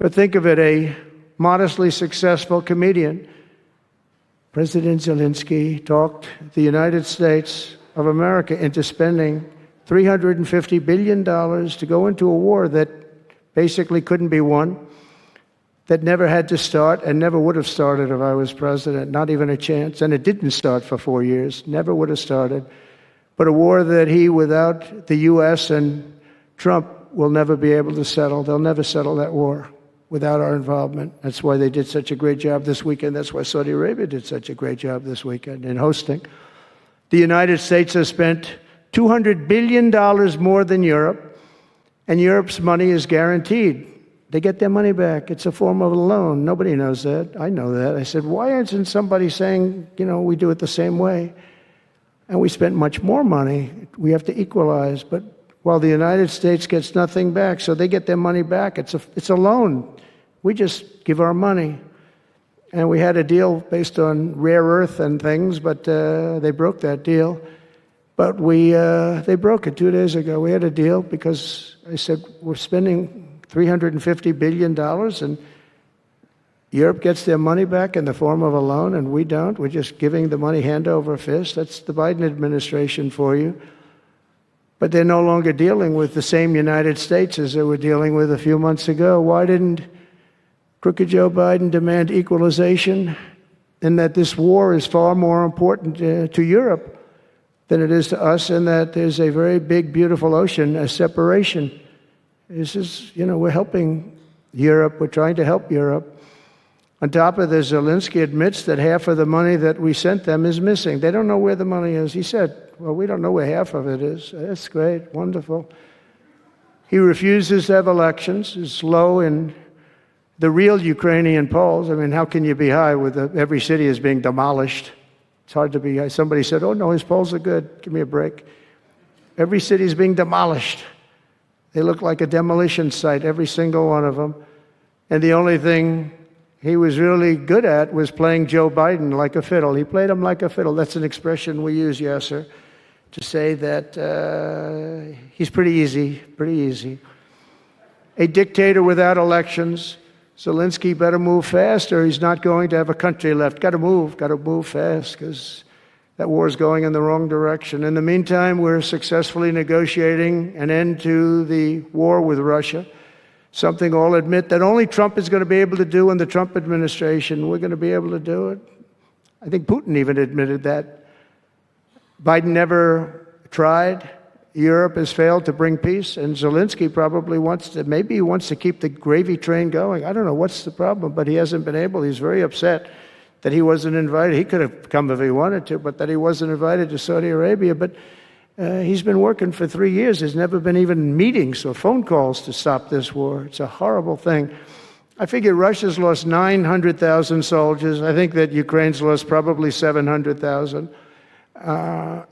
But think of it, a modestly successful comedian, President Zelensky, talked the United States of America into spending $350 billion to go into a war that basically couldn't be won, that never had to start and never would have started if I was president, not even a chance. And it didn't start for 4 years, never would have started. But a war that he, without the U.S. and Trump, will never be able to settle. They'll never settle that war without our involvement. That's why they did such a great job this weekend. That's why Saudi Arabia did such a great job this weekend in hosting. The United States has spent $200 billion more than Europe, and Europe's money is guaranteed. They get their money back. It's a form of a loan. Nobody knows that. I know that. I said, why isn't somebody saying, we do it the same way? And we spent much more money. We have to equalize. But while the United States gets nothing back, so they get their money back. It's a loan. We just give our money. And we had a deal based on rare earth and things, but they broke that deal. But they broke it 2 days ago. We had a deal because I said, we're spending $350 billion, and Europe gets their money back in the form of a loan, and we don't. We're just giving the money hand over fist. That's the Biden administration for you. But they're no longer dealing with the same United States as they were dealing with a few months ago. Why didn't crooked Joe Biden demand equalization, and that this war is far more important to Europe than it is to us, and that there's a very big, beautiful ocean, a separation? This is, we're helping Europe. We're trying to help Europe. On top of this, Zelensky admits that half of the money that we sent them is missing. They don't know where the money is. He said, well, we don't know where half of it is. That's great, wonderful. He refuses to have elections. It's low in the real Ukrainian polls. I mean, how can you be high with every city is being demolished? It's hard to be high. Somebody said, oh, no, his polls are good. Give me a break. Every city is being demolished. They look like a demolition site, every single one of them. And the only thing he was really good at was playing Joe Biden like a fiddle. He played him like a fiddle. That's an expression we use, Yasser, to say that he's pretty easy. A dictator without elections. Zelensky better move fast, or he's not going to have a country left. Got to move fast, because that war is going in the wrong direction. In the meantime, we're successfully negotiating an end to the war with Russia, something I'll admit that only Trump is going to be able to do in the Trump administration. We're going to be able to do it. I think Putin even admitted that. Biden never tried. Europe has failed to bring peace, and Zelensky probably wants to keep the gravy train going. I don't know what's the problem, but he hasn't been able. He's very upset that he wasn't invited. He could have come if he wanted to, but that he wasn't invited to Saudi Arabia. But he's been working for 3 years. There's never been even meetings or phone calls to stop this war. It's a horrible thing. I figure Russia's lost 900,000 soldiers. I think that Ukraine's lost probably 700,000.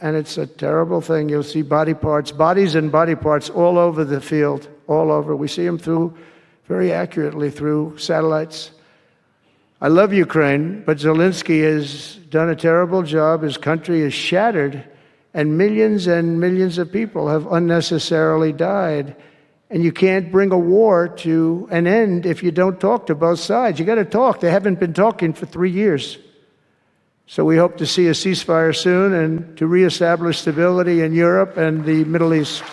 And it's a terrible thing. You'll see bodies and body parts all over the field, all over. We see them very accurately through satellites. I love Ukraine, but Zelensky has done a terrible job. His country is shattered, and millions of people have unnecessarily died. And you can't bring a war to an end if you don't talk to both sides. You got to talk. They haven't been talking for 3 years. So we hope to see a ceasefire soon and to reestablish stability in Europe and the Middle East.